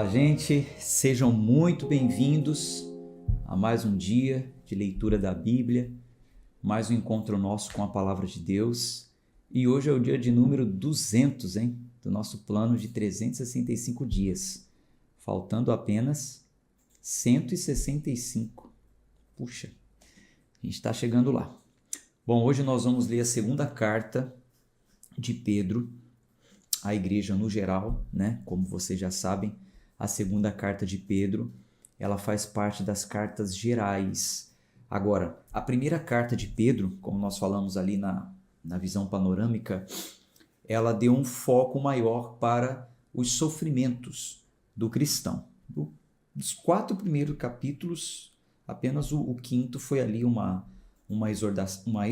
Fala, gente, sejam muito bem-vindos a mais um dia de leitura da Bíblia, mais um encontro nosso com a Palavra de Deus. E hoje é o dia de número 200, do nosso plano de 365 dias, faltando apenas 165. Puxa, a gente está chegando lá. Bom, hoje nós vamos ler a segunda carta de Pedro à igreja no geral, né? Como vocês já sabem, a segunda carta de Pedro, ela faz parte das cartas gerais. Agora, a primeira carta de Pedro, como nós falamos ali na visão panorâmica, ela deu um foco maior para os sofrimentos do cristão. Dos 4 primeiros capítulos, apenas o quinto foi ali uma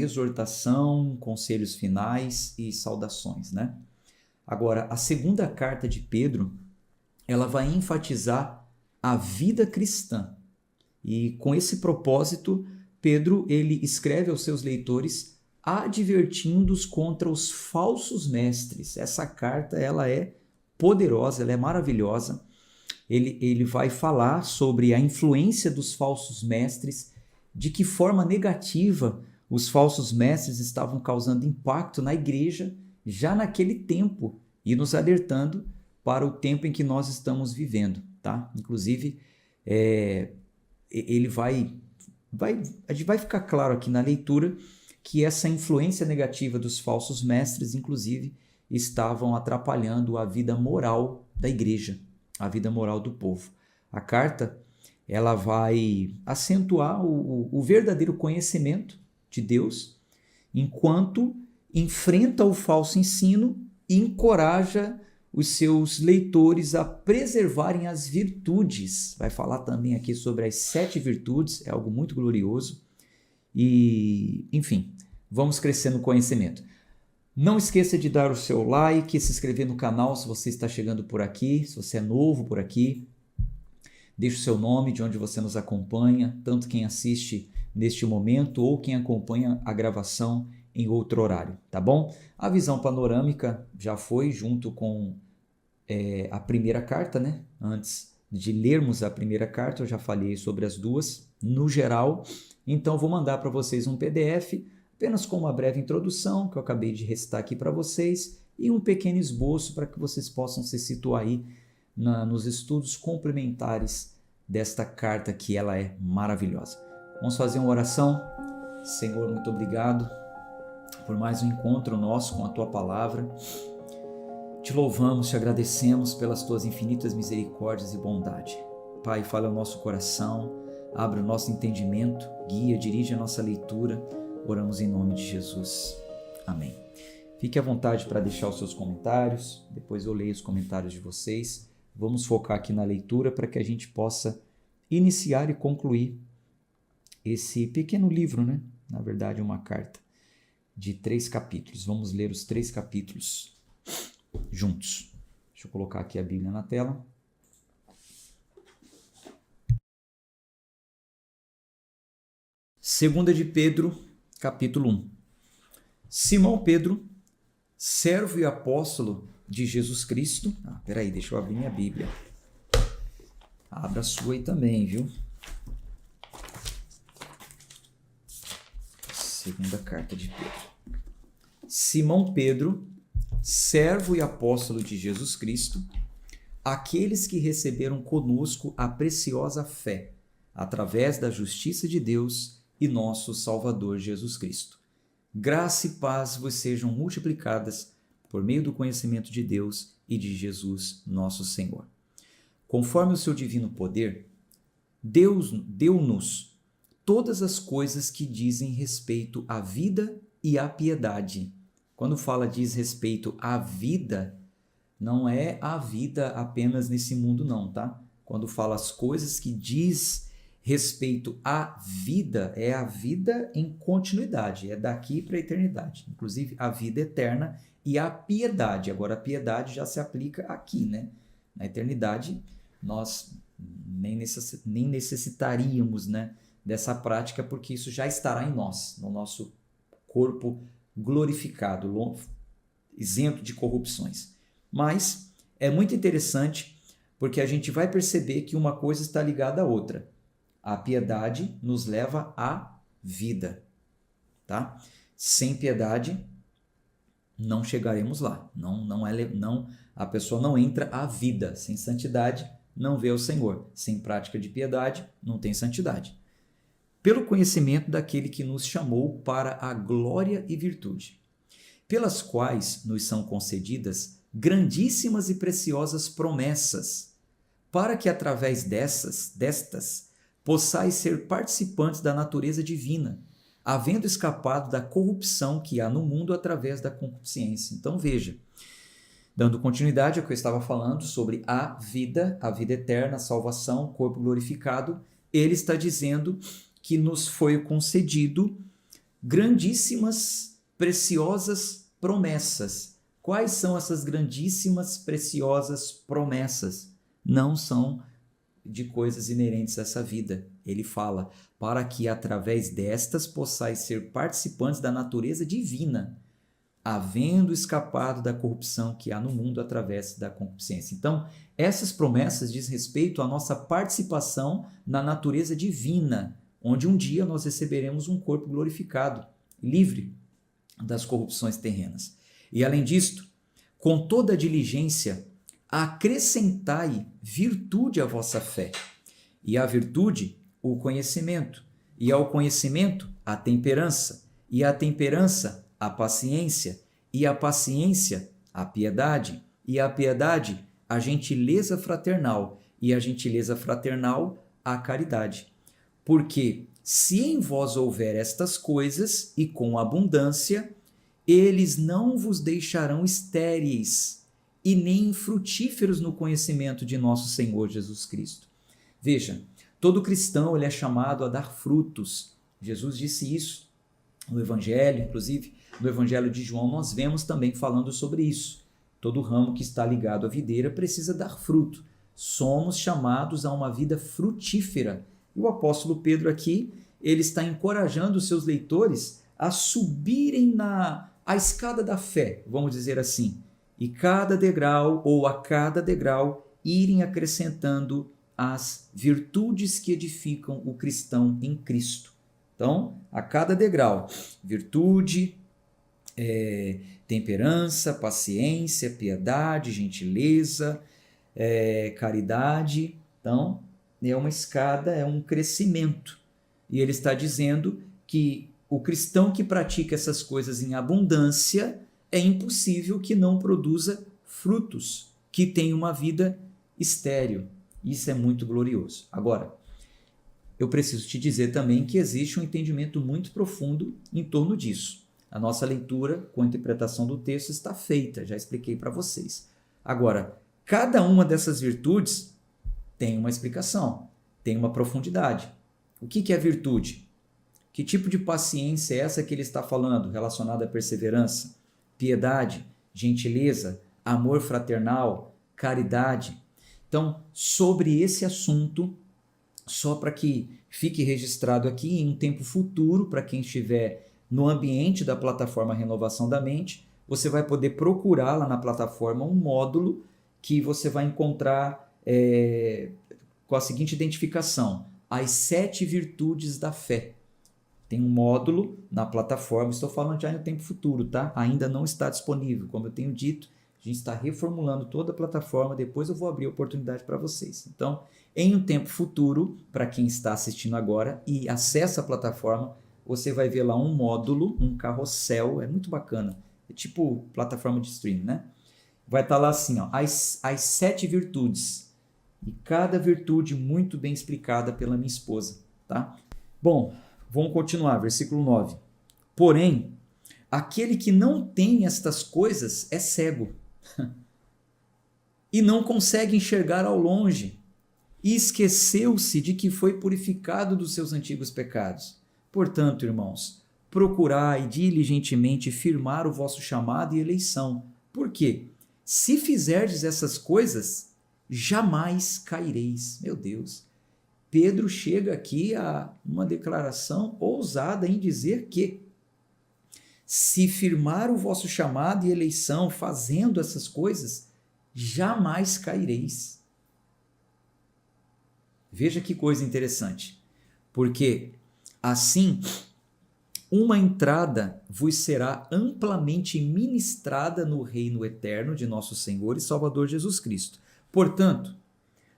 exortação, conselhos finais e saudações, né? Agora, a segunda carta de Pedro, ela vai enfatizar a vida cristã. E com esse propósito, Pedro ele escreve aos seus leitores advertindo-os contra os falsos mestres. Essa carta ela é poderosa, ela é maravilhosa. Ele vai falar sobre a influência dos falsos mestres, de que forma negativa os falsos mestres estavam causando impacto na igreja já naquele tempo e nos alertando para o tempo em que nós estamos vivendo, tá? Inclusive, a gente vai ficar claro aqui na leitura que essa influência negativa dos falsos mestres, inclusive, estavam atrapalhando a vida moral da igreja, a vida moral do povo. A carta, ela vai acentuar o verdadeiro conhecimento de Deus, enquanto enfrenta o falso ensino e encoraja os seus leitores a preservarem as virtudes. Vai falar também aqui sobre as 7 virtudes, é algo muito glorioso. E, enfim, vamos crescer no conhecimento. Não esqueça de dar o seu like, se inscrever no canal se você está chegando por aqui, se você é novo por aqui. Deixe o seu nome, de onde você nos acompanha, tanto quem assiste neste momento ou quem acompanha a gravação em outro horário, tá bom? A visão panorâmica já foi junto com a primeira carta, né? Antes de lermos a primeira carta, eu já falei sobre as duas, no geral. Então, vou mandar para vocês um PDF, apenas com uma breve introdução, que eu acabei de recitar aqui para vocês, e um pequeno esboço para que vocês possam se situar aí nos estudos complementares desta carta, que ela é maravilhosa. Vamos fazer uma oração. Senhor, muito obrigado por mais um encontro nosso com a Tua Palavra. Te louvamos, te agradecemos pelas Tuas infinitas misericórdias e bondade. Pai, fala ao nosso coração, abre o nosso entendimento, guia, dirige a nossa leitura. Oramos em nome de Jesus. Amém. Fique à vontade para deixar os seus comentários, depois eu leio os comentários de vocês. Vamos focar aqui na leitura para que a gente possa iniciar e concluir esse pequeno livro, né? Na verdade, uma carta de 3 capítulos. Vamos ler os 3 capítulos juntos. Deixa eu colocar aqui a Bíblia na tela. Segunda de Pedro, capítulo 1. Simão Pedro, servo e apóstolo de Jesus Cristo. Peraí, deixa eu abrir minha Bíblia. Abra a sua aí também, viu? Segunda carta de Pedro. Simão Pedro, servo e apóstolo de Jesus Cristo, aqueles que receberam conosco a preciosa fé, através da justiça de Deus e nosso Salvador Jesus Cristo. Graça e paz vos sejam multiplicadas por meio do conhecimento de Deus e de Jesus, nosso Senhor. Conforme o seu divino poder, Deus deu-nos todas as coisas que dizem respeito à vida e à piedade. Quando diz respeito à vida, não é a vida apenas nesse mundo não, tá? Quando fala as coisas que diz respeito à vida, é a vida em continuidade, é daqui para a eternidade. Inclusive a vida eterna e a piedade. Agora a piedade já se aplica aqui, né? Na eternidade nós nem necessitaríamos, né, dessa prática, porque isso já estará em nós, no nosso corpo glorificado, isento de corrupções. Mas é muito interessante porque a gente vai perceber que uma coisa está ligada à outra. A piedade nos leva à vida, tá? Sem piedade não chegaremos lá. A pessoa não entra à vida. Sem santidade não vê o Senhor. Sem prática de piedade não tem santidade. Pelo conhecimento daquele que nos chamou para a glória e virtude, pelas quais nos são concedidas grandíssimas e preciosas promessas, para que através destas possais ser participantes da natureza divina, havendo escapado da corrupção que há no mundo através da concupiscência. Então veja, dando continuidade ao que eu estava falando sobre a vida eterna, a salvação, o corpo glorificado, ele está dizendo que nos foi concedido grandíssimas, preciosas promessas. Quais são essas grandíssimas, preciosas promessas? Não são de coisas inerentes a essa vida. Ele fala, para que através destas possais ser participantes da natureza divina, havendo escapado da corrupção que há no mundo através da concupiscência. Então, essas promessas diz respeito à nossa participação na natureza divina, onde um dia nós receberemos um corpo glorificado, livre das corrupções terrenas. E além disto, com toda a diligência, acrescentai virtude à vossa fé, e à virtude o conhecimento, e ao conhecimento a temperança, e à temperança a paciência, e à paciência a piedade, e à piedade a gentileza fraternal, e à gentileza fraternal a caridade. Porque se em vós houver estas coisas, e com abundância, eles não vos deixarão estéreis, e nem frutíferos no conhecimento de nosso Senhor Jesus Cristo. Veja, todo cristão ele é chamado a dar frutos. Jesus disse isso no Evangelho, inclusive no Evangelho de João nós vemos também falando sobre isso. Todo ramo que está ligado à videira precisa dar fruto. Somos chamados a uma vida frutífera. E o apóstolo Pedro aqui, ele está encorajando os seus leitores a subirem a escada da fé, vamos dizer assim, e cada degrau ou a cada degrau irem acrescentando as virtudes que edificam o cristão em Cristo. Então, a cada degrau, virtude, temperança, paciência, piedade, gentileza, caridade. Então, é uma escada, é um crescimento. E ele está dizendo que o cristão que pratica essas coisas em abundância é impossível que não produza frutos, que tenha uma vida estéril. Isso é muito glorioso. Agora, eu preciso te dizer também que existe um entendimento muito profundo em torno disso. A nossa leitura com a interpretação do texto está feita, já expliquei para vocês. Agora, cada uma dessas virtudes tem uma explicação, tem uma profundidade. O que é virtude? Que tipo de paciência é essa que ele está falando, relacionada à perseverança? Piedade, gentileza, amor fraternal, caridade. Então, sobre esse assunto, só para que fique registrado aqui em um tempo futuro, para quem estiver no ambiente da plataforma Renovação da Mente, você vai poder procurar lá na plataforma um módulo que você vai encontrar com a seguinte identificação: as 7 virtudes da fé. Tem um módulo na plataforma, estou falando já em tempo futuro, tá? Ainda não está disponível, como eu tenho dito, a gente está reformulando toda a plataforma, depois eu vou abrir a oportunidade para vocês. Então, em um tempo futuro, para quem está assistindo agora e acessa a plataforma, você vai ver lá um módulo, um carrossel, é muito bacana, é tipo plataforma de streaming, né? Vai estar lá assim, ó, as 7 virtudes, e cada virtude muito bem explicada pela minha esposa, tá? Bom, vamos continuar, versículo 9. Porém, aquele que não tem estas coisas é cego e não consegue enxergar ao longe, e esqueceu-se de que foi purificado dos seus antigos pecados. Portanto, irmãos, procurai diligentemente firmar o vosso chamado e eleição. Por quê? Se fizerdes essas coisas, jamais caireis. Meu Deus! Pedro chega aqui a uma declaração ousada em dizer que se firmar o vosso chamado e eleição fazendo essas coisas, jamais caireis. Veja que coisa interessante. Porque assim, uma entrada vos será amplamente ministrada no reino eterno de nosso Senhor e Salvador Jesus Cristo. Portanto,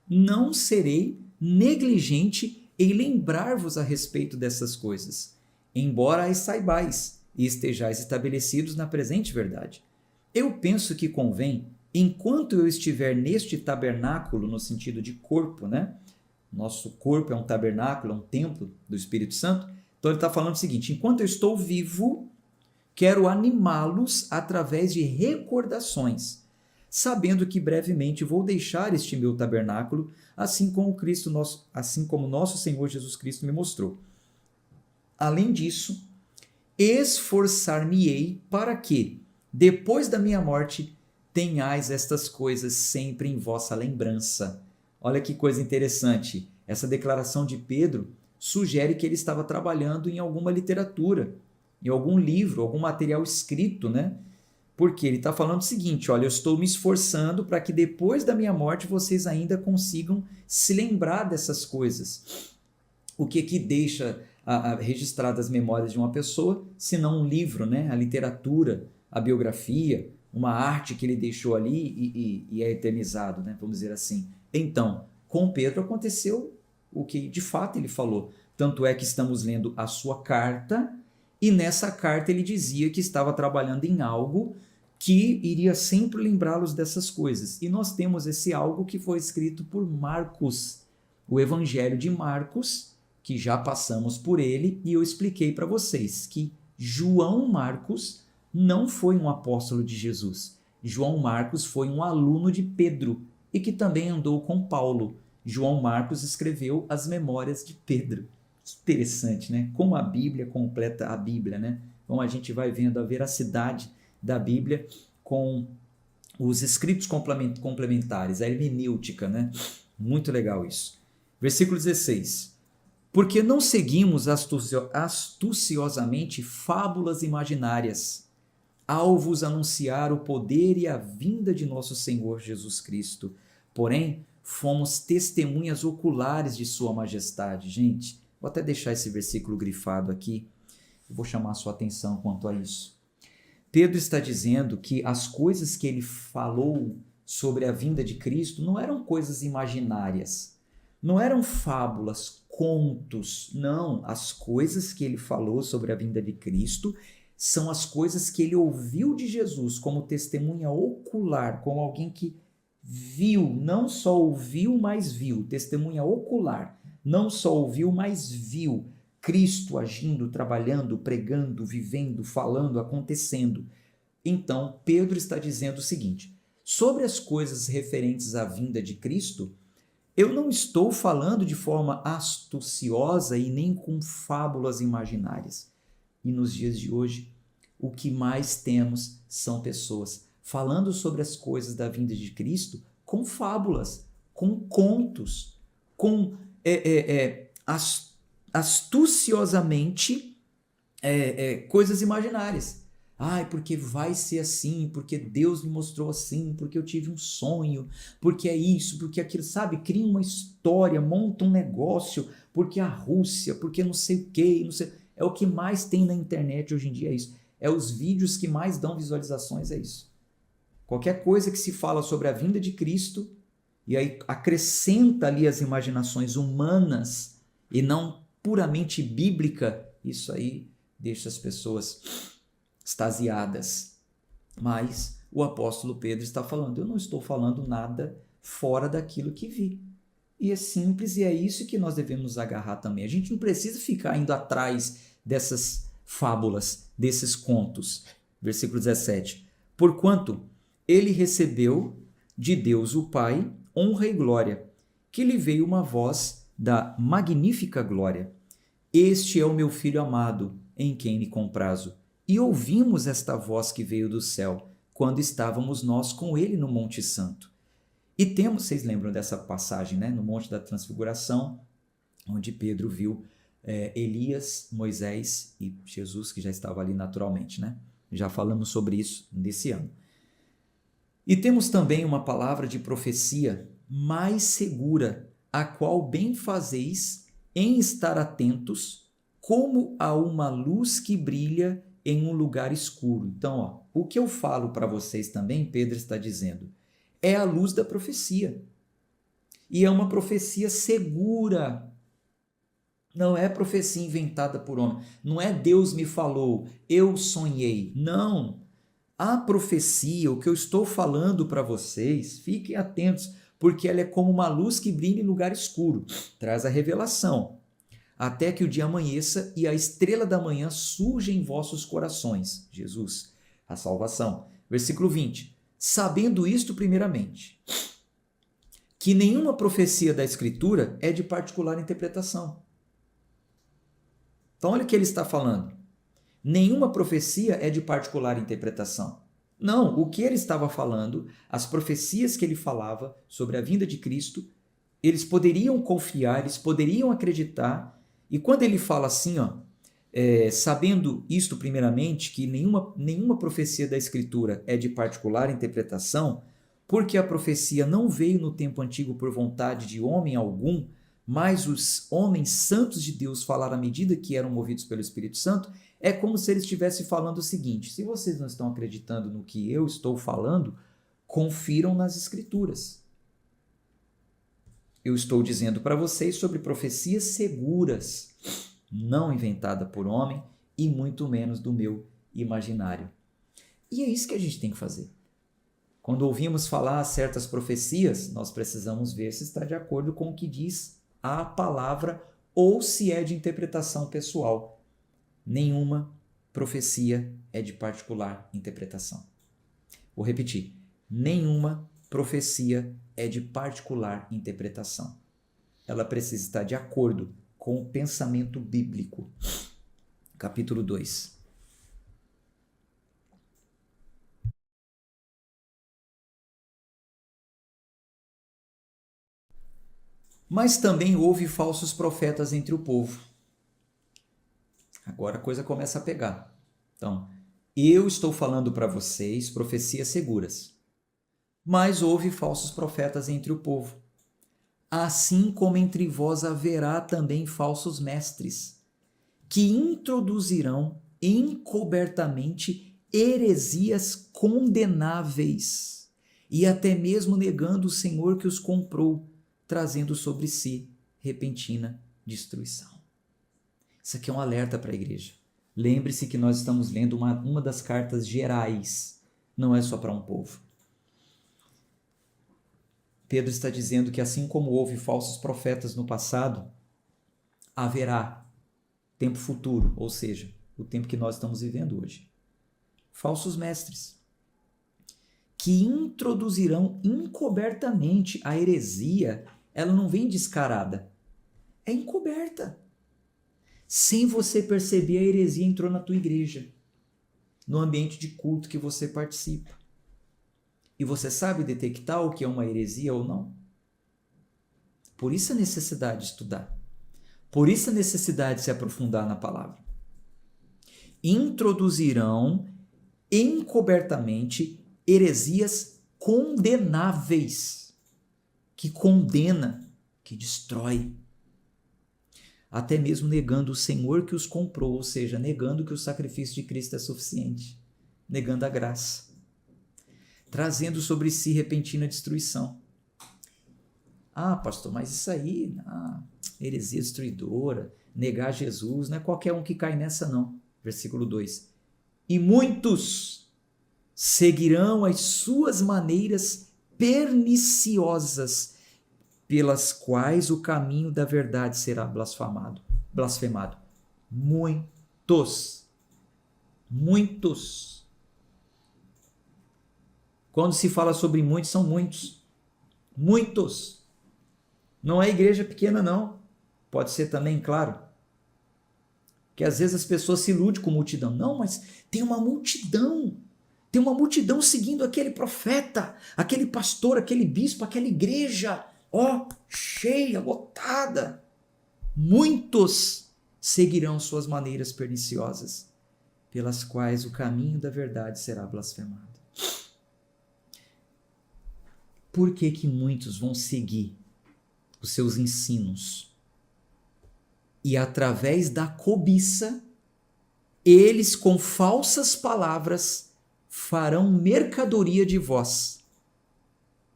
não serei negligente em lembrar-vos a respeito dessas coisas, embora as saibais e estejais estabelecidos na presente verdade. Eu penso que convém, enquanto eu estiver neste tabernáculo, no sentido de corpo, né? Nosso corpo é um tabernáculo, é um templo do Espírito Santo. Então ele está falando o seguinte: enquanto eu estou vivo, quero animá-los através de recordações, sabendo que brevemente vou deixar este meu tabernáculo, assim como nosso Senhor Jesus Cristo me mostrou. Além disso, esforçar-me-ei para que, depois da minha morte, tenhais estas coisas sempre em vossa lembrança. Olha que coisa interessante. Essa declaração de Pedro sugere que ele estava trabalhando em alguma literatura, em algum livro, algum material escrito, né? Porque ele está falando o seguinte: olha, eu estou me esforçando para que depois da minha morte vocês ainda consigam se lembrar dessas coisas. O que deixa registradas as memórias de uma pessoa, se não um livro, né? A literatura, a biografia, uma arte que ele deixou ali e é eternizado, né? Vamos dizer assim. Então, com Pedro aconteceu o que de fato ele falou. Tanto é que estamos lendo a sua carta, e nessa carta ele dizia que estava trabalhando em algo que iria sempre lembrá-los dessas coisas. E nós temos esse algo que foi escrito por Marcos, o Evangelho de Marcos, que já passamos por ele, e eu expliquei para vocês que João Marcos não foi um apóstolo de Jesus. João Marcos foi um aluno de Pedro e que também andou com Paulo. João Marcos escreveu as memórias de Pedro. Interessante, né? Como a Bíblia completa a Bíblia, né? Então a gente vai vendo a veracidade da Bíblia com os escritos complementares, a hermenêutica, né? Muito legal isso. Versículo 16. Porque não seguimos astuciosamente fábulas imaginárias, ao vos anunciar o poder e a vinda de nosso Senhor Jesus Cristo. Porém, fomos testemunhas oculares de sua majestade. Gente, vou até deixar esse versículo grifado aqui. Eu vou chamar a sua atenção quanto a isso. Pedro está dizendo que as coisas que ele falou sobre a vinda de Cristo não eram coisas imaginárias, não eram fábulas, contos, não. As coisas que ele falou sobre a vinda de Cristo são as coisas que ele ouviu de Jesus como testemunha ocular, como alguém que viu, não só ouviu, mas viu, testemunha ocular, não só ouviu, mas viu Cristo agindo, trabalhando, pregando, vivendo, falando, acontecendo. Então, Pedro está dizendo o seguinte: sobre as coisas referentes à vinda de Cristo, eu não estou falando de forma astuciosa e nem com fábulas imaginárias. E nos dias de hoje, o que mais temos são pessoas falando sobre as coisas da vinda de Cristo com fábulas, com contos, com astuciosamente coisas imaginárias. Ai, porque vai ser assim, porque Deus me mostrou assim, porque eu tive um sonho, porque é isso, porque aquilo, sabe? Cria uma história, monta um negócio, porque a Rússia, porque não sei o quê, não sei. É o que mais tem na internet hoje em dia, é isso. É os vídeos que mais dão visualizações, é isso. Qualquer coisa que se fala sobre a vinda de Cristo, e aí acrescenta ali as imaginações humanas e não puramente bíblica, isso aí deixa as pessoas extasiadas. Mas o apóstolo Pedro está falando: eu não estou falando nada fora daquilo que vi. E é simples, e é isso que nós devemos nos agarrar também. A gente não precisa ficar indo atrás dessas fábulas, desses contos. Versículo 17. Porquanto ele recebeu de Deus o Pai honra e glória, que lhe veio uma voz da magnífica glória. Este é o meu Filho amado, em quem me comprazo. E ouvimos esta voz que veio do céu, quando estávamos nós com ele no Monte Santo. E temos, vocês lembram dessa passagem, né? No Monte da Transfiguração, onde Pedro viu Elias, Moisés e Jesus, que já estava ali naturalmente, né? Já falamos sobre isso nesse ano. E temos também uma palavra de profecia mais segura, a qual bem fazeis em estar atentos, como a uma luz que brilha em um lugar escuro. Então, ó, o que eu falo para vocês também, Pedro está dizendo, é a luz da profecia. E é uma profecia segura. Não é profecia inventada por homem. Não é Deus me falou, eu sonhei. Não. A profecia, o que eu estou falando para vocês, fiquem atentos, porque ela é como uma luz que brilha em lugar escuro. Traz a revelação. Até que o dia amanheça e a estrela da manhã surja em vossos corações. Jesus, a salvação. Versículo 20. Sabendo isto primeiramente, que nenhuma profecia da Escritura é de particular interpretação. Então olha o que ele está falando. Nenhuma profecia é de particular interpretação. Não, o que ele estava falando, as profecias que ele falava sobre a vinda de Cristo, eles poderiam confiar, eles poderiam acreditar. E quando ele fala assim, ó, sabendo isto primeiramente, que nenhuma profecia da Escritura é de particular interpretação, porque a profecia não veio no tempo antigo por vontade de homem algum, mas os homens santos de Deus falaram à medida que eram movidos pelo Espírito Santo, é como se ele estivesse falando o seguinte: se vocês não estão acreditando no que eu estou falando, confiram nas Escrituras. Eu estou dizendo para vocês sobre profecias seguras, não inventadas por homem e muito menos do meu imaginário. E é isso que a gente tem que fazer. Quando ouvimos falar certas profecias, nós precisamos ver se está de acordo com o que diz a palavra ou se é de interpretação pessoal. Nenhuma profecia é de particular interpretação. Vou repetir. Nenhuma profecia é de particular interpretação. Ela precisa estar de acordo com o pensamento bíblico. Capítulo 2. Mas também houve falsos profetas entre o povo. Agora a coisa começa a pegar. Então, eu estou falando para vocês profecias seguras. Mas houve falsos profetas entre o povo. Assim como entre vós haverá também falsos mestres, que introduzirão encobertamente heresias condenáveis, e até mesmo negando o Senhor que os comprou, trazendo sobre si repentina destruição. Isso aqui é um alerta para a igreja. Lembre-se que nós estamos lendo uma das cartas gerais, não é só para um povo. Pedro está dizendo que assim como houve falsos profetas no passado, haverá tempo futuro, ou seja, o tempo que nós estamos vivendo hoje. Falsos mestres, que introduzirão encobertamente a heresia. Ela não vem descarada, é encoberta. Sem você perceber, a heresia entrou na tua igreja, no ambiente de culto que você participa. E você sabe detectar o que é uma heresia ou não? Por isso a necessidade de estudar. Por isso a necessidade de se aprofundar na palavra. Introduzirão encobertamente heresias condenáveis, que condena, que destrói. Até mesmo negando o Senhor que os comprou, ou seja, negando que o sacrifício de Cristo é suficiente, negando a graça, trazendo sobre si repentina destruição. Ah, pastor, mas isso aí, heresia destruidora, negar Jesus, não é qualquer um que cai nessa não. Versículo 2. E muitos seguirão as suas maneiras perniciosas, pelas quais o caminho da verdade será blasfemado. Muitos. Quando se fala sobre muitos, são muitos. Muitos. Não é igreja pequena, não. Pode ser também, claro. Que às vezes as pessoas se iludem com multidão. Não, mas tem uma multidão. Tem uma multidão seguindo aquele profeta, aquele pastor, aquele bispo, aquela igreja. Ó, cheia, lotada. Muitos seguirão suas maneiras perniciosas, pelas quais o caminho da verdade será blasfemado. Por que que muitos vão seguir os seus ensinos. E através da cobiça, eles com falsas palavras farão mercadoria de vós,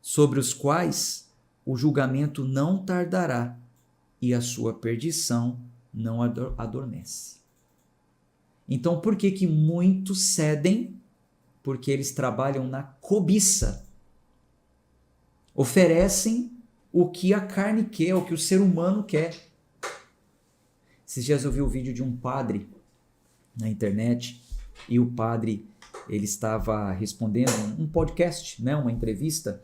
sobre os quais o julgamento não tardará e a sua perdição não adormece. Então, por que muitos cedem? Porque eles trabalham na cobiça. Oferecem o que a carne quer, o que o ser humano quer. Esses dias eu vi o vídeo de um padre na internet e o padre ele estava respondendo um podcast, né, uma entrevista,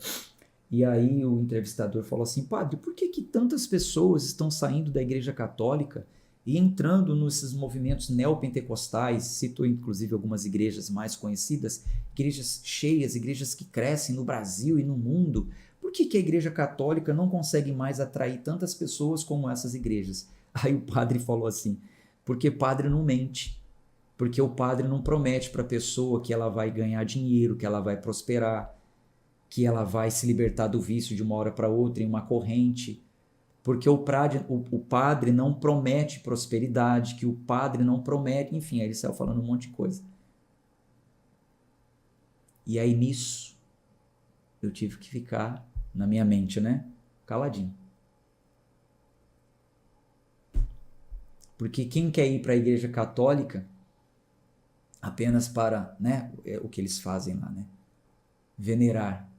e aí o entrevistador falou assim: padre, por que tantas pessoas estão saindo da Igreja Católica e entrando nesses movimentos neopentecostais? Citou inclusive algumas igrejas mais conhecidas, igrejas cheias, igrejas que crescem no Brasil e no mundo. Por que a Igreja Católica não consegue mais atrair tantas pessoas como essas igrejas? Aí o padre falou assim: porque padre não mente, porque o padre não promete para a pessoa que ela vai ganhar dinheiro, que ela vai prosperar, que ela vai se libertar do vício de uma hora para outra em uma corrente, porque o padre não promete prosperidade, que o padre não promete, enfim, aí ele saiu falando um monte de coisa. E aí nisso eu tive que ficar na minha mente, né, caladinho. Porque quem quer ir para a Igreja Católica apenas para, né, o que eles fazem lá, né, venerar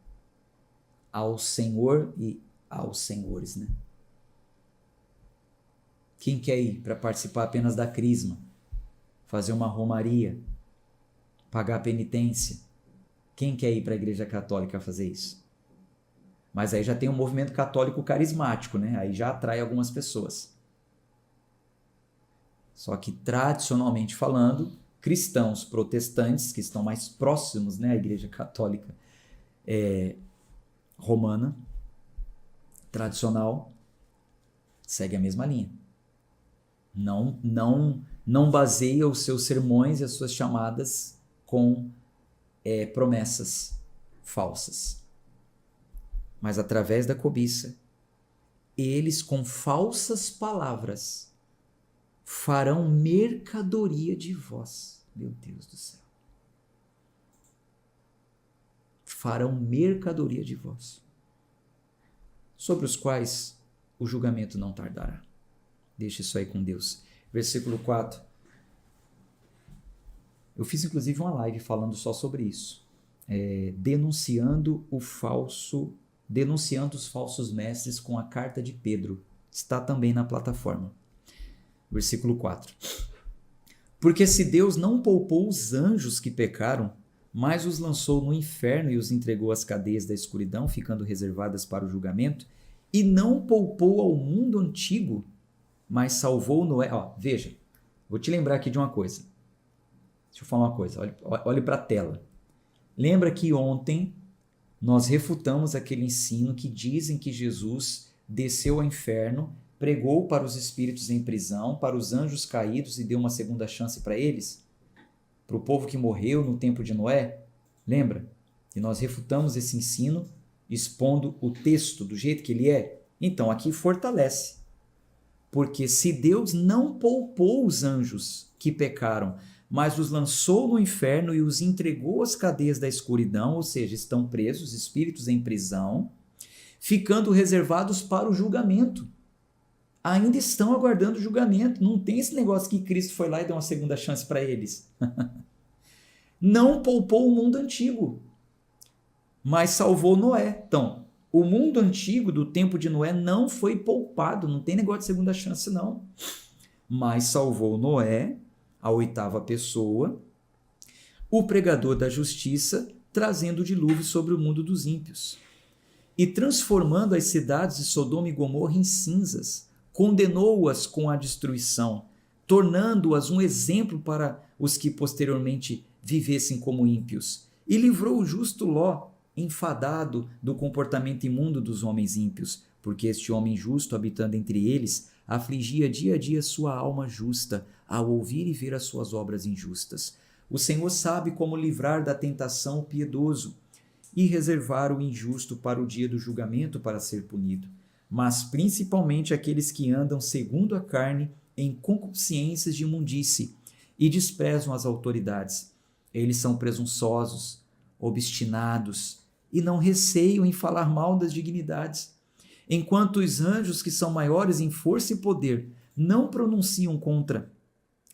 ao Senhor e aos senhores, né? Quem quer ir para participar apenas da crisma, fazer uma romaria, pagar penitência? Quem quer ir para a Igreja Católica fazer isso? Mas aí já tem um movimento católico carismático, né? Aí já atrai algumas pessoas. Só que, tradicionalmente falando, cristãos protestantes, que estão mais próximos, né, à Igreja Católica romana, tradicional, segue a mesma linha. Não baseia os seus sermões e as suas chamadas com promessas falsas. Mas através da cobiça, eles com falsas palavras farão mercadoria de vós. Meu Deus do céu. Farão mercadoria de vós, sobre os quais o julgamento não tardará. Deixa isso aí com Deus. Versículo 4. Eu fiz inclusive uma live falando só sobre isso. Denunciando os falsos mestres com a carta de Pedro. Está também na plataforma. Versículo 4. Porque se Deus não poupou os anjos que pecaram, mas os lançou no inferno e os entregou às cadeias da escuridão, ficando reservadas para o julgamento, e não poupou ao mundo antigo, mas salvou Noé. Veja, vou te lembrar aqui de uma coisa. Deixa eu falar uma coisa, olhe para a tela. Lembra que ontem nós refutamos aquele ensino que dizem que Jesus desceu ao inferno, pregou para os espíritos em prisão, para os anjos caídos e deu uma segunda chance para eles? Para o povo que morreu no tempo de Noé? Lembra? E nós refutamos esse ensino expondo o texto do jeito que ele é? Então aqui fortalece. Porque se Deus não poupou os anjos que pecaram, mas os lançou no inferno e os entregou às cadeias da escuridão, ou seja, estão presos, espíritos em prisão, ficando reservados para o julgamento. Ainda estão aguardando o julgamento. Não tem esse negócio que Cristo foi lá e deu uma segunda chance para eles. Não poupou o mundo antigo, mas salvou Noé. Então, o mundo antigo do tempo de Noé não foi poupado. Não tem negócio de segunda chance, não. Mas salvou Noé, a oitava pessoa, o pregador da justiça, trazendo o dilúvio sobre o mundo dos ímpios. E transformando as cidades de Sodoma e Gomorra em cinzas, condenou-as com a destruição, tornando-as um exemplo para os que posteriormente vivessem como ímpios. E livrou o justo Ló, enfadado do comportamento imundo dos homens ímpios, porque este homem justo, habitando entre eles, afligia dia a dia sua alma justa, ao ouvir e ver as suas obras injustas. O Senhor sabe como livrar da tentação o piedoso e reservar o injusto para o dia do julgamento para ser punido. mas principalmente aqueles que andam segundo a carne em concupiscências de imundície e desprezam as autoridades. Eles são presunçosos, obstinados e não receiam em falar mal das dignidades, enquanto os anjos, que são maiores em força e poder, não pronunciam contra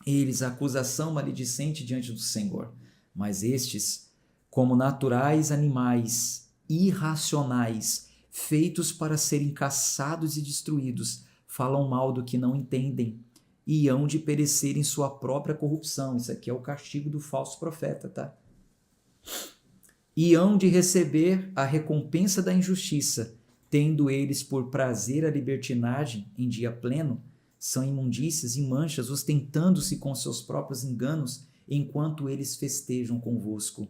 eles a acusação maledicente diante do Senhor. Mas estes, como naturais animais irracionais, feitos para serem caçados e destruídos, falam mal do que não entendem e hão de perecer em sua própria corrupção. Isso aqui é o castigo do falso profeta, tá? E hão de receber a recompensa da injustiça, tendo eles por prazer a libertinagem em dia pleno, são imundícias e manchas, ostentando-se com seus próprios enganos, enquanto eles festejam convosco,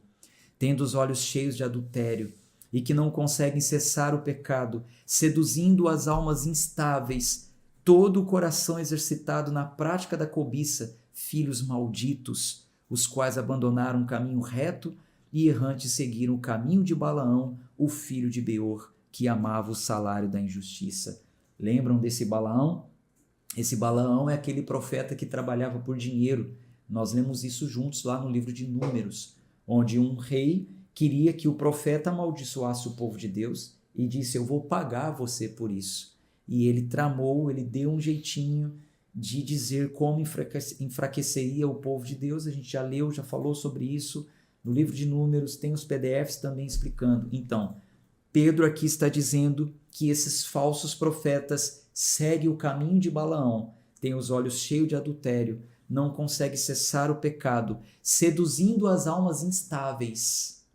tendo os olhos cheios de adultério, e que não conseguem cessar o pecado, seduzindo as almas instáveis, todo o coração exercitado na prática da cobiça, filhos malditos, os quais abandonaram o caminho reto e errante seguiram o caminho de Balaão, o filho de Beor, que amava o salário da injustiça. Lembram desse Balaão? Esse Balaão é aquele profeta que trabalhava por dinheiro. Nós lemos isso juntos lá no livro de Números, onde um rei queria que o profeta amaldiçoasse o povo de Deus e disse: eu vou pagar você por isso. E ele tramou, ele deu um jeitinho de dizer como enfraqueceria o povo de Deus. A gente já leu, já falou sobre isso no livro de Números, tem os PDFs também explicando. Então, Pedro aqui está dizendo que esses falsos profetas seguem o caminho de Balaão, têm os olhos cheios de adultério, não conseguem cessar o pecado, seduzindo as almas instáveis,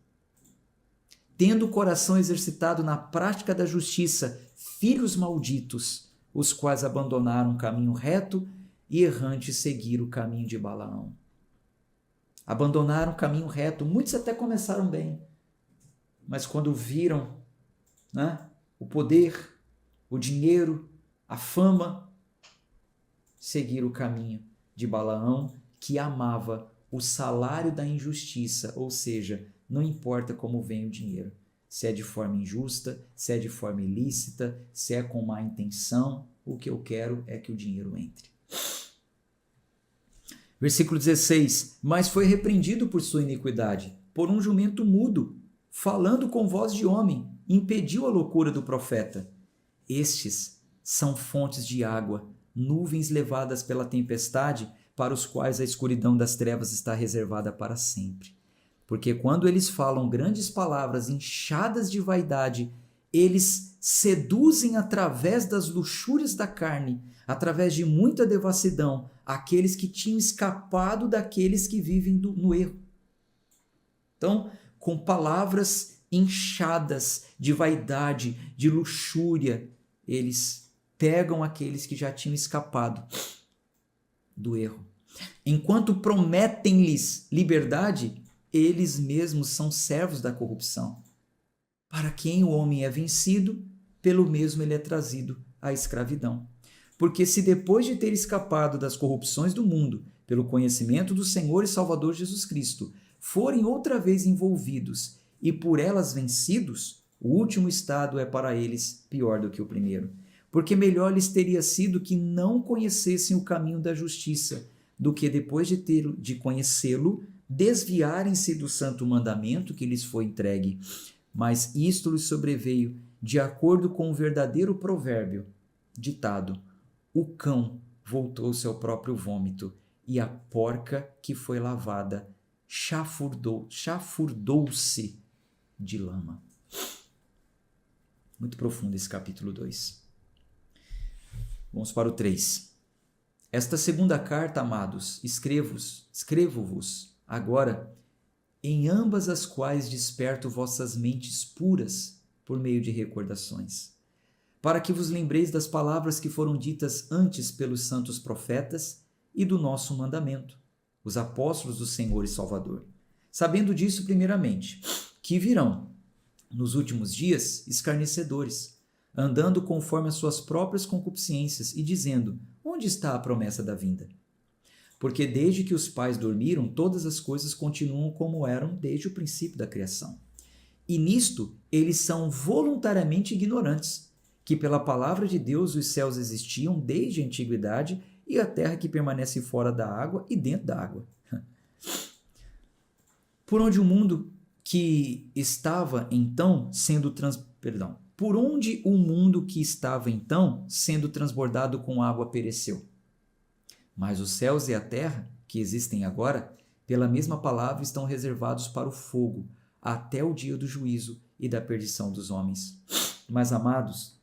tendo o coração exercitado na prática da justiça, filhos malditos, os quais abandonaram o caminho reto e errante seguiram o caminho de Balaão. Abandonaram o caminho reto, muitos até começaram bem, mas quando viram, né, o poder, o dinheiro, a fama, seguiram o caminho de Balaão, que amava o salário da injustiça, ou seja, não importa como vem o dinheiro, se é de forma injusta, se é de forma ilícita, se é com má intenção, o que eu quero é que o dinheiro entre. Versículo 16, mas foi repreendido por sua iniquidade, por um jumento mudo, falando com voz de homem, impediu a loucura do profeta. Estes são fontes de água, nuvens levadas pela tempestade, para os quais a escuridão das trevas está reservada para sempre. Porque quando eles falam grandes palavras inchadas de vaidade, eles seduzem através das luxúrias da carne, através de muita devassidão, aqueles que tinham escapado daqueles que vivem no erro. Então, com palavras inchadas de vaidade, de luxúria, eles pegam aqueles que já tinham escapado do erro. Enquanto prometem-lhes liberdade, eles mesmos são servos da corrupção. Para quem o homem é vencido, pelo mesmo ele é trazido à escravidão. Porque se depois de ter escapado das corrupções do mundo, pelo conhecimento do Senhor e Salvador Jesus Cristo, forem outra vez envolvidos e por elas vencidos, o último estado é para eles pior do que o primeiro. Porque melhor lhes teria sido que não conhecessem o caminho da justiça, do que depois de conhecê-lo, desviarem-se do santo mandamento que lhes foi entregue. Mas isto lhes sobreveio de acordo com o verdadeiro provérbio, ditado: o cão voltou-se ao próprio vômito, e a porca que foi lavada chafurdou-se de lama. Muito profundo esse capítulo 2. Vamos para o 3. Esta segunda carta, amados, escrevo-vos agora, em ambas as quais desperto vossas mentes puras por meio de recordações, para que vos lembreis das palavras que foram ditas antes pelos santos profetas e do nosso mandamento, os apóstolos do Senhor e Salvador, sabendo disso primeiramente, que virão, nos últimos dias, escarnecedores, andando conforme as suas próprias concupiscências e dizendo: onde está a promessa da vinda? Porque desde que os pais dormiram, todas as coisas continuam como eram desde o princípio da criação. E nisto eles são voluntariamente ignorantes, que pela palavra de Deus os céus existiam desde a antiguidade e a terra que permanece fora da água e dentro da água. Por onde o mundo que estava então por onde o mundo que estava então sendo transbordado com água pereceu. Mas os céus e a terra, que existem agora, pela mesma palavra estão reservados para o fogo, até o dia do juízo e da perdição dos homens. Mas, amados,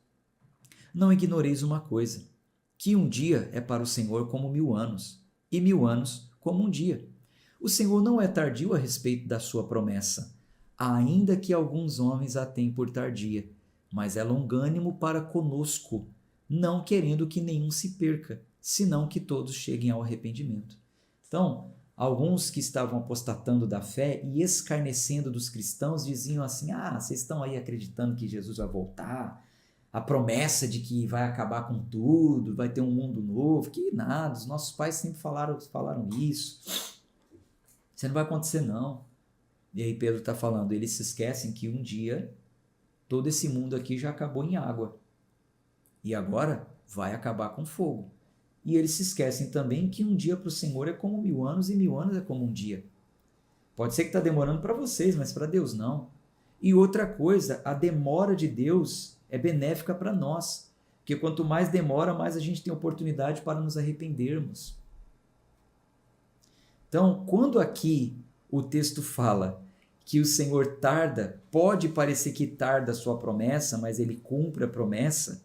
não ignoreis uma coisa, que um dia é para o Senhor como 1000 anos, e 1000 anos como um dia. O Senhor não é tardio a respeito da sua promessa, ainda que alguns homens a tenham por tardia, mas é longânimo para conosco, não querendo que nenhum se perca, senão que todos cheguem ao arrependimento. Então, alguns que estavam apostatando da fé e escarnecendo dos cristãos diziam assim: vocês estão aí acreditando que Jesus vai voltar, a promessa de que vai acabar com tudo, vai ter um mundo novo, que nada, os nossos pais sempre falaram isso, isso não vai acontecer não. E aí Pedro está falando, eles se esquecem que um dia todo esse mundo aqui já acabou em água e agora vai acabar com fogo. E eles se esquecem também que um dia para o Senhor é como 1000 anos e 1000 anos é como um dia. Pode ser que está demorando para vocês, mas para Deus não. E outra coisa, a demora de Deus é benéfica para nós, porque quanto mais demora, mais a gente tem oportunidade para nos arrependermos. Então, quando aqui o texto fala que o Senhor tarda, pode parecer que tarda a sua promessa, mas ele cumpre a promessa,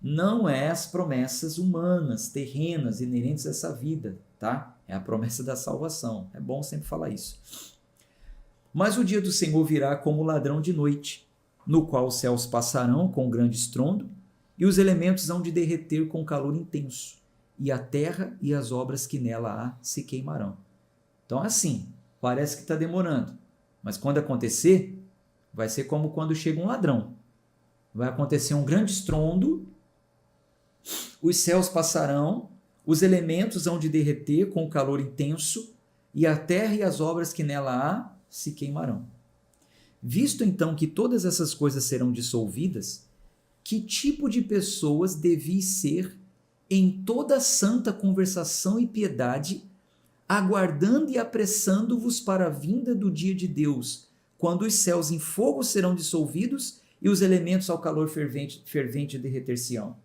não é as promessas humanas, terrenas, inerentes a essa vida, tá? É a promessa da salvação. É bom sempre falar isso. Mas o dia do Senhor virá como ladrão de noite, no qual os céus passarão com grande estrondo, e os elementos hão de derreter com calor intenso, e a terra e as obras que nela há se queimarão. Então, assim, parece que está demorando, mas quando acontecer, vai ser como quando chega um ladrão. Vai acontecer um grande estrondo, os céus passarão, os elementos hão de derreter com calor intenso, e a terra e as obras que nela há se queimarão. Visto então que todas essas coisas serão dissolvidas, que tipo de pessoas deveis ser em toda santa conversação e piedade, aguardando e apressando-vos para a vinda do dia de Deus, quando os céus em fogo serão dissolvidos e os elementos ao calor fervente derreter-se-ão.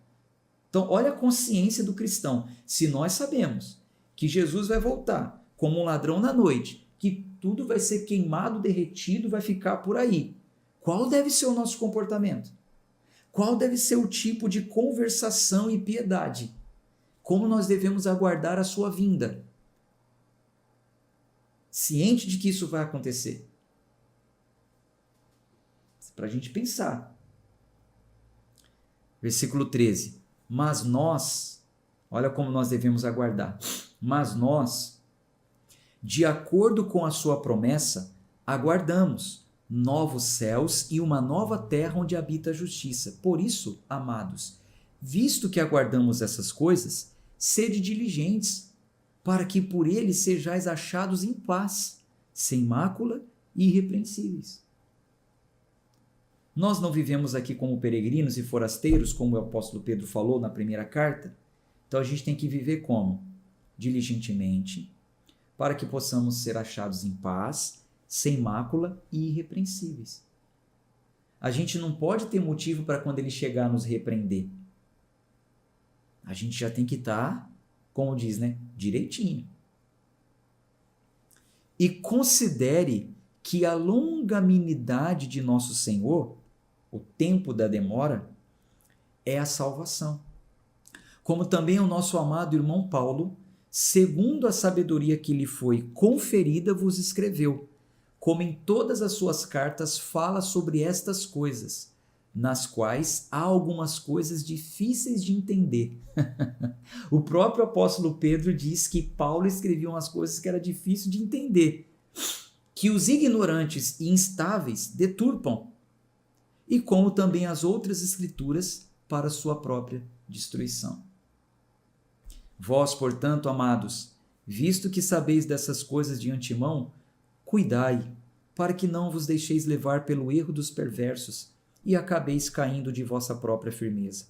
Então, olha a consciência do cristão. Se nós sabemos que Jesus vai voltar como um ladrão na noite, que tudo vai ser queimado, derretido, vai ficar por aí, qual deve ser o nosso comportamento? Qual deve ser o tipo de conversação e piedade? Como nós devemos aguardar a sua vinda? Ciente de que isso vai acontecer. Para a gente pensar. Versículo 13. Mas nós, olha como nós devemos aguardar. Mas nós, de acordo com a sua promessa, aguardamos novos céus e uma nova terra onde habita a justiça. Por isso, amados, visto que aguardamos essas coisas, sede diligentes, para que por ele sejais achados em paz, sem mácula e irrepreensíveis. Nós não vivemos aqui como peregrinos e forasteiros, como o apóstolo Pedro falou na primeira carta. Então a gente tem que viver como? Diligentemente, para que possamos ser achados em paz, sem mácula e irrepreensíveis. A gente não pode ter motivo para quando ele chegar nos repreender. A gente já tem que estar, como diz, direitinho. E considere que a longanimidade de nosso Senhor, o tempo da demora, é a salvação. Como também o nosso amado irmão Paulo, segundo a sabedoria que lhe foi conferida, vos escreveu, como em todas as suas cartas fala sobre estas coisas, nas quais há algumas coisas difíceis de entender. O próprio apóstolo Pedro diz que Paulo escrevia umas coisas que era difícil de entender, que os ignorantes e instáveis deturpam, e como também as outras escrituras para sua própria destruição. Vós, portanto, amados, visto que sabeis dessas coisas de antemão, cuidai, para que não vos deixeis levar pelo erro dos perversos, e acabeis caindo de vossa própria firmeza.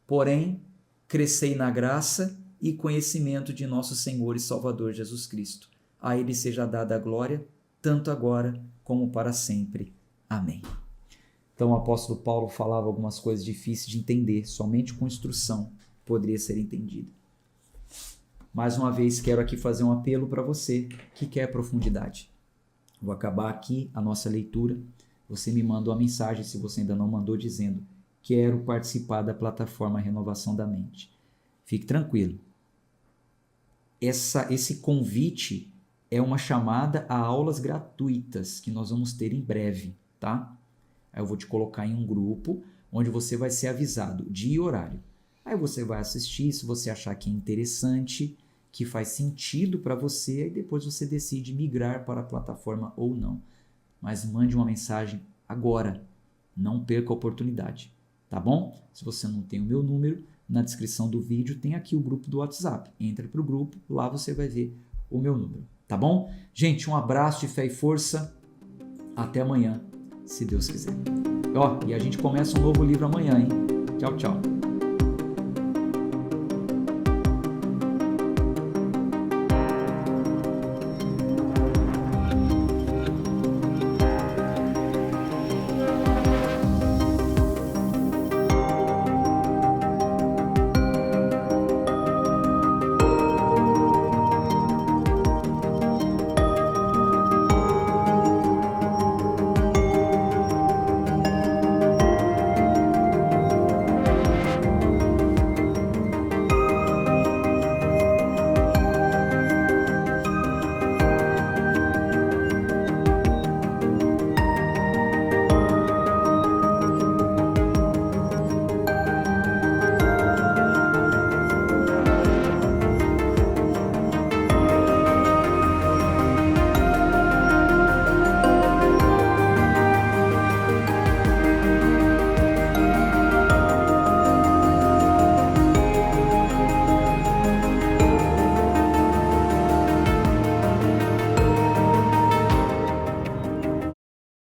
Porém, crescei na graça e conhecimento de nosso Senhor e Salvador Jesus Cristo. A ele seja dada a glória, tanto agora como para sempre. Amém. Então o apóstolo Paulo falava algumas coisas difíceis de entender, somente com instrução poderia ser entendido. Mais uma vez, quero aqui fazer um apelo para você que quer profundidade. Vou acabar aqui a nossa leitura. Você me manda uma mensagem, se você ainda não mandou, dizendo: quero participar da plataforma Renovação da Mente. Fique tranquilo. Esse convite é uma chamada a aulas gratuitas que nós vamos ter em breve, tá? Aí eu vou te colocar em um grupo onde você vai ser avisado dia e horário. Aí você vai assistir, se você achar que é interessante, que faz sentido para você, aí depois você decide migrar para a plataforma ou não. Mas mande uma mensagem agora, não perca a oportunidade, tá bom? Se você não tem o meu número, na descrição do vídeo tem aqui o grupo do WhatsApp. Entra para o grupo, lá você vai ver o meu número, tá bom? Gente, um abraço de fé e força. Até amanhã, se Deus quiser. E a gente começa um novo livro amanhã, hein? Tchau, tchau.